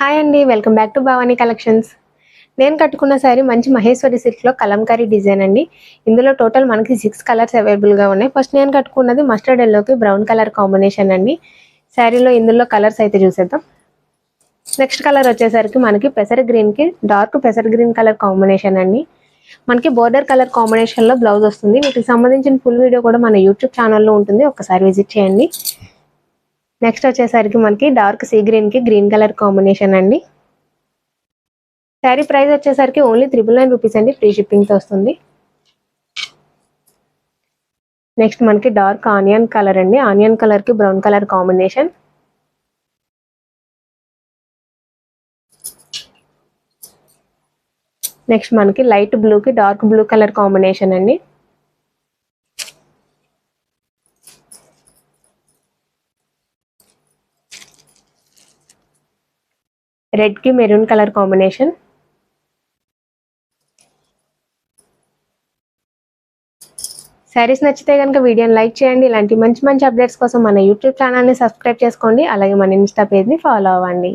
Hi అండి, welcome back to Bhavani collections. నేను కట్టుకున్న శారీ మంచి మహేశ్వరి సిల్క్లో కలంకారీ డిజైన్ అండి. ఇందులో టోటల్ మనకి 6 కలర్స్ అవైలబుల్గా ఉన్నాయి. ఫస్ట్ నేను కట్టుకున్నది మస్టర్డ్ ఎల్లోకి బ్రౌన్ కలర్ కాంబినేషన్ అండి. శారీలో ఇందులో కలర్స్ అయితే చూసేద్దాం. నెక్స్ట్ కలర్ వచ్చేసరికి మనకి పెసర గ్రీన్కి డార్క్ పెసర గ్రీన్ కలర్ కాంబినేషన్ అండి. మనకి బోర్డర్ కలర్ కాంబినేషన్లో బ్లౌజ్ వస్తుంది. వీటికి సంబంధించిన ఫుల్ వీడియో కూడా మన యూట్యూబ్ ఛానల్లో ఉంటుంది, ఒకసారి విజిట్ చేయండి. నెక్స్ట్ వచ్చేసరికి మనకి డార్క్ సీ గ్రీన్కి గ్రీన్ కలర్ కాంబినేషన్ అండి. శారీ ప్రైస్ వచ్చేసరికి ఓన్లీ 999 రూపీస్ అండి, ఫ్రీ షిప్పింగ్తో వస్తుంది. నెక్స్ట్ మనకి డార్క్ ఆనియన్ కలర్ అండి, ఆనియన్ కలర్కి బ్రౌన్ కలర్ కాంబినేషన్. నెక్స్ట్ మనకి లైట్ బ్లూకి డార్క్ బ్లూ కలర్ కాంబినేషన్ అండి. రెడ్కి మెరూన్ కలర్ కాంబినేషన్. శారీస్ నచ్చితే కనుక వీడియోని లైక్ చేయండి. ఇలాంటి మంచి మంచి అప్డేట్స్ కోసం మన యూట్యూబ్ ఛానల్ని సబ్స్క్రైబ్ చేసుకోండి. అలాగే మన ఇన్స్టా పేజ్ని ఫాలో అవ్వండి.